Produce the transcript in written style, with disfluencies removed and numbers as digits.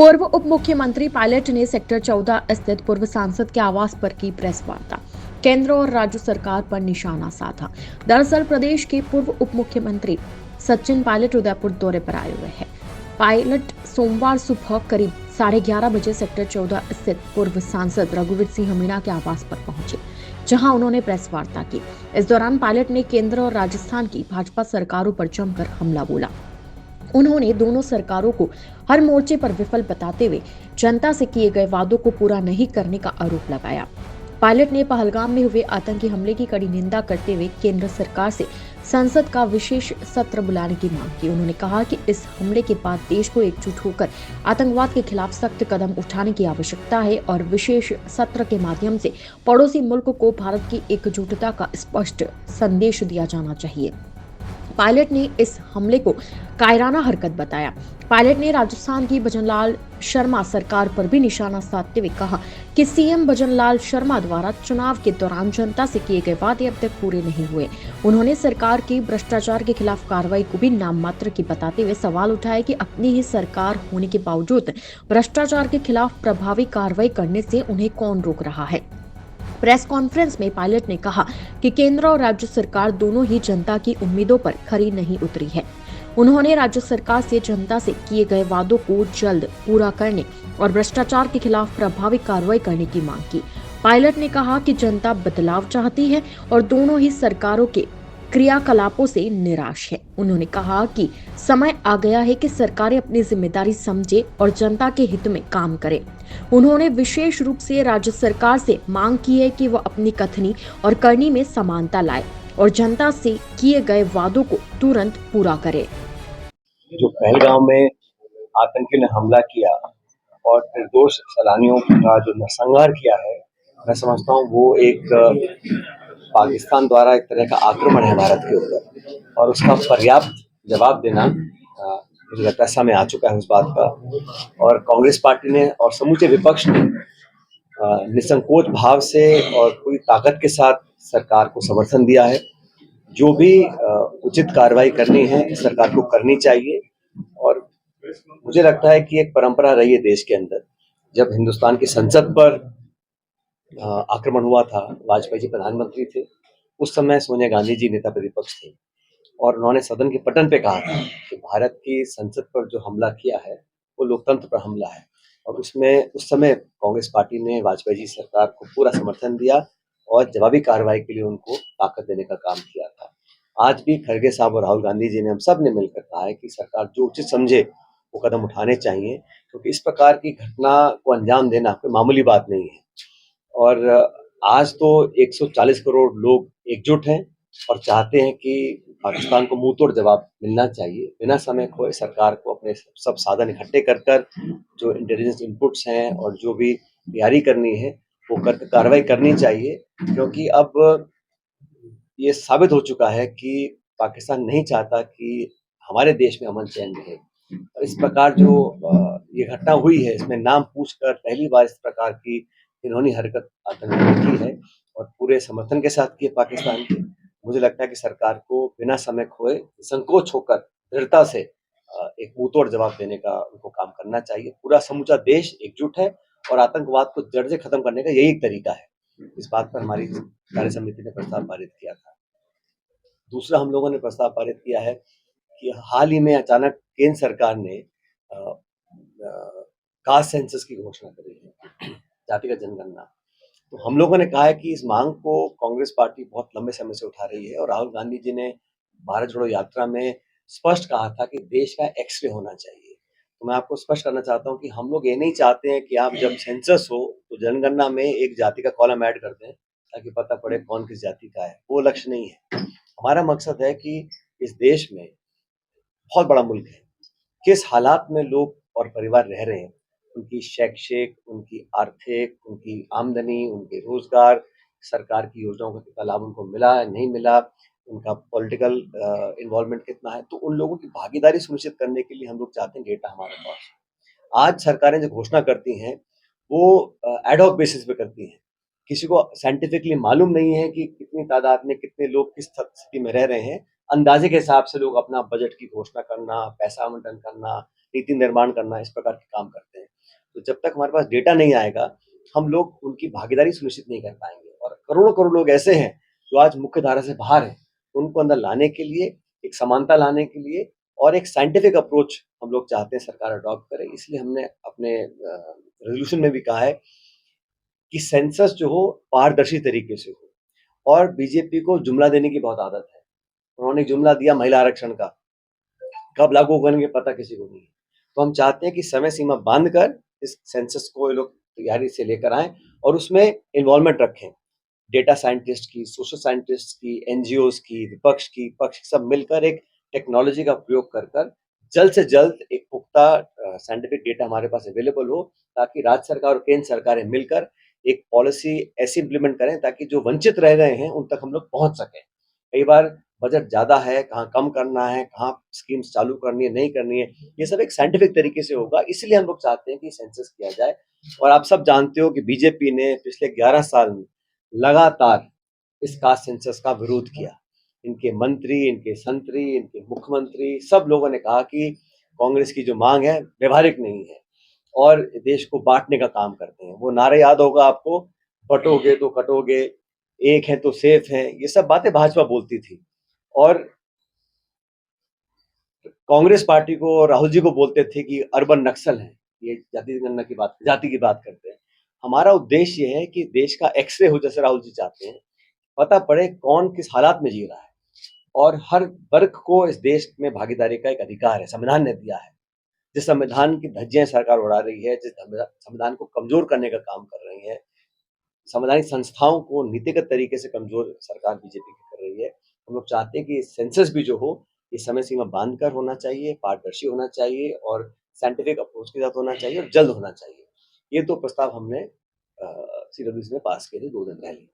पूर्व उप मुख्यमंत्री पायलट ने सेक्टर 14 स्थित पूर्व सांसद के आवास पर की प्रेस वार्ता। केंद्र और राज्य सरकार पर निशाना साधा। दरअसल प्रदेश के पूर्व उप मुख्यमंत्री सचिन पायलट उदयपुर दौरे पर आए हुए हैं। पायलट सोमवार सुबह करीब 11:30 बजे सेक्टर 14 स्थित पूर्व सांसद रघुवीर सिंह मीणा के आवास पर पहुंचे, जहां उन्होंने प्रेस वार्ता की। इस दौरान पायलट ने केंद्र और राजस्थान की भाजपा सरकारों पर जमकर हमला बोला। उन्होंने दोनों सरकारों को हर मोर्चे पर विफल बताते हुए जनता से किए गए वादों को पूरा नहीं करने का आरोप लगाया। पायलट ने पहलगाम में हुए आतंकी हमले की कड़ी निंदा करते हुए केंद्र सरकार से संसद का विशेष सत्र बुलाने की मांग की। उन्होंने कहा कि इस हमले के बाद देश को एकजुट होकर आतंकवाद के खिलाफ सख्त कदम उठाने की आवश्यकता है और विशेष सत्र के माध्यम से पड़ोसी मुल्क को भारत की एकजुटता का स्पष्ट संदेश दिया जाना चाहिए। पायलट ने इस हमले को कायराना हरकत बताया। पायलट ने राजस्थान की भजनलाल शर्मा सरकार पर भी निशाना साधते हुए कहा कि सीएम भजनलाल शर्मा द्वारा चुनाव के दौरान जनता से किए गए वादे अब तक पूरे नहीं हुए। उन्होंने सरकार की भ्रष्टाचार के खिलाफ कार्रवाई को भी नाम मात्र की बताते हुए सवाल उठाया कि अपनी ही सरकार होने के बावजूद भ्रष्टाचार के खिलाफ प्रभावी कार्रवाई करने से उन्हें कौन रोक रहा है। प्रेस कॉन्फ्रेंस में पायलट ने कहा कि केंद्र और राज्य सरकार दोनों ही जनता की उम्मीदों पर खरी नहीं उतरी है। उन्होंने राज्य सरकार से जनता से किए गए वादों को जल्द पूरा करने और भ्रष्टाचार के खिलाफ प्रभावी कार्रवाई करने की मांग की। पायलट ने कहा कि जनता बदलाव चाहती है और दोनों ही सरकारों के क्रियाकलापों से निराश है। उन्होंने कहा कि समय आ गया है कि सरकारें अपनी जिम्मेदारी समझे और जनता के हित में काम करें। उन्होंने विशेष रूप से राज्य सरकार से मांग की है कि वह अपनी कथनी और करनी में समानता लाए और जनता से किए गए वादों को तुरंत पूरा करे। जो पहलगाम में आतंकी ने हमला किया और निर्दोष सैलानियों का जो नरसंहार किया है, मैं समझता हूँ वो एक पाकिस्तान द्वारा एक तरह का आक्रमण है भारत के ऊपर, और उसका पर्याप्त जवाब देना मुझे लगता है समय आ चुका है उस बात का। और कांग्रेस पार्टी ने और समूचे विपक्ष ने निसंकोच भाव से और पूरी ताकत के साथ सरकार को समर्थन दिया है। जो भी उचित कार्रवाई करनी है सरकार को करनी चाहिए। और मुझे लगता है कि एक परंपरा रही है देश के अंदर, जब हिंदुस्तान की संसद पर आक्रमण हुआ था, वाजपेयी जी प्रधानमंत्री थे, उस समय सोनिया गांधी जी नेता प्रतिपक्ष थे और उन्होंने सदन के पटल पे कहा था कि भारत की संसद पर जो हमला किया है वो लोकतंत्र पर हमला है। और उसमें उस समय कांग्रेस पार्टी ने वाजपेयी जी सरकार को पूरा समर्थन दिया और जवाबी कार्रवाई के लिए उनको ताकत देने का काम किया था। आज भी खड़गे साहब और राहुल गांधी जी ने, हम सब ने मिलकर कहा है कि सरकार जो उचित समझे वो कदम उठाने चाहिए, क्योंकि इस प्रकार की घटना को अंजाम देना कोई मामूली बात नहीं है। और आज तो 140 करोड़ लोग एकजुट हैं और चाहते हैं कि पाकिस्तान को मुंह तोड़ जवाब मिलना चाहिए। बिना समय खोए सरकार को अपने सब साधन इकट्ठे कर कर जो इंटेलिजेंस इनपुट्स हैं और जो भी तैयारी करनी है वो कर कार्रवाई करनी चाहिए, क्योंकि अब ये साबित हो चुका है कि पाकिस्तान नहीं चाहता कि हमारे देश में अमन चैन रहे। और इस प्रकार जो ये घटना हुई है, इसमें नाम पूछकर पहली बार इस प्रकार की इन्होंने हरकत आतंकी ने की है और पूरे समर्थन के साथ की है पाकिस्तान के। मुझे लगता है कि सरकार को बिना समय खोए संकोच होकर दृढ़ता से एक मुंहतोड़ जवाब देने का उनको काम करना चाहिए। पूरा समूचा देश एकजुट है और आतंकवाद को जड़ से खत्म करने का यही एक तरीका है। इस बात पर हमारी कार्य समिति ने प्रस्ताव पारित किया था। दूसरा, हम लोगों ने प्रस्ताव पारित किया है कि हाल ही में अचानक केंद्र सरकार ने कास्ट सेंसस की घोषणा करी है, जातिगत जनगणना। तो हम लोगों ने कहा है कि इस मांग को कांग्रेस पार्टी बहुत लंबे समय से उठा रही है और राहुल गांधी जी ने भारत जोड़ो यात्रा में स्पष्ट कहा था कि देश का एक्सरे होना चाहिए। तो मैं आपको स्पष्ट करना चाहता हूं कि हम लोग ये नहीं चाहते हैं कि आप जब सेंसस हो तो जनगणना में एक जाति का कॉलम ऐड कर दें ताकि पता पड़े कौन किस जाति का है। वो लक्ष्य नहीं है। हमारा मकसद है कि इस देश में, बहुत बड़ा मुल्क है, किस हालात में लोग और परिवार रह रहे हैं, उनकी शैक्षिक, उनकी आर्थिक, उनकी आमदनी, उनके रोजगार, सरकार की योजनाओं का कितना लाभ उनको मिला है, नहीं मिला, उनका पॉलिटिकल इन्वॉल्वमेंट कितना है। तो उन लोगों की भागीदारी सुनिश्चित करने के लिए हम लोग चाहते हैं डेटा हमारे पास। आज सरकारें जो घोषणा करती हैं वो एड हॉक बेसिस पे करती हैं। किसी को साइंटिफिकली मालूम नहीं है कि कितनी तादाद में कितने लोग किस स्थिति में रह रहे हैं। अंदाजे के हिसाब से लोग अपना बजट की घोषणा करना, पैसा आवंटन करना, नीति निर्माण करना, इस प्रकार के काम करते हैं। तो जब तक हमारे पास डेटा नहीं आएगा, हम लोग उनकी भागीदारी सुनिश्चित नहीं कर पाएँगे और करोड़ों-करोड़ लोग ऐसे हैं, जो आज मुख्य धारा से बाहर हैं। उनको अंदर लाने के लिए, एक समानता लाने के लिए और एक साइंटिफिक अप्रोच हम लोग चाहते हैं सरकार अडॉप्ट करे। इसलिए हमने अपने रेज़ोल्यूशन में भी कहा है कि सेंसस जो हो पारदर्शी तरीके से हो और बीजेपी को जुमला देने की बहुत आदत है। उन्होंने एक जुमला दिया महिला आरक्षण का, कब लागू करेंगे पता किसी को नहीं है। तो हम चाहते हैं कि समय सीमा बाँध कर इस सेंसस को ये लोग तैयारी से लेकर आएँ और उसमें इन्वॉल्वमेंट रखें। डेटा साइंटिस्ट की, सोशल साइंटिस्ट की, एनजीओज़ की, विपक्ष की, पक्ष सब मिलकर एक टेक्नोलॉजी का प्रयोग कर जल्द से जल्द एक पुख्ता साइंटिफिक डेटा हमारे पास अवेलेबल हो, ताकि राज्य सरकार और केंद्र सरकारें मिलकर एक पॉलिसी ऐसी इम्प्लीमेंट करें ताकि जो वंचित रह गए हैं, उन तक हम लोग पहुँच सकें। कई बार बजट ज़्यादा है, कहाँ कम करना है, कहाँ स्कीम्स चालू करनी है, नहीं करनी है, ये सब एक साइंटिफिक तरीके से होगा। इसलिए हम लोग चाहते हैं कि सेंसस किया जाए और आप सब जानते हो कि बीजेपी ने पिछले 11 साल में लगातार इस कास्ट सेंसस का विरोध किया। इनके मंत्री, इनके संतरी, इनके मुख्यमंत्री सब लोगों ने कहा कि कांग्रेस की जो मांग है व्यवहारिक नहीं है और देश को बांटने का काम करते हैं। वो नारा याद होगा आपको, बटोगे तो कटोगे, एक है तो सेफ है, ये सब बातें भाजपा बोलती थी और कांग्रेस पार्टी को और राहुल जी को बोलते थे कि अर्बन नक्सल हैं, ये जाति की बात करते हैं। हमारा उद्देश्य ये है कि देश का एक्स-रे हो जैसे राहुल जी चाहते हैं, पता पड़े कौन किस हालात में जी रहा है और हर वर्ग को इस देश में भागीदारी का एक अधिकार है, संविधान ने दिया है। जिस संविधान की धज्जियां सरकार उड़ा रही है, जिस संविधान को कमजोर करने का काम कर रही है, संवैधानिक संस्थाओं को नीतिगत तरीके से कमजोर सरकार बीजेपी की कर रही है। हम लोग चाहते हैं कि सेंसस भी जो हो, ये समय सीमा बांधकर होना चाहिए, पारदर्शी होना चाहिए और साइंटिफिक अप्रोच के साथ होना चाहिए और जल्द होना चाहिए। ये 2 प्रस्ताव हमने सीडब्ल्यूसी में पास किए थे 2 दिन पहले।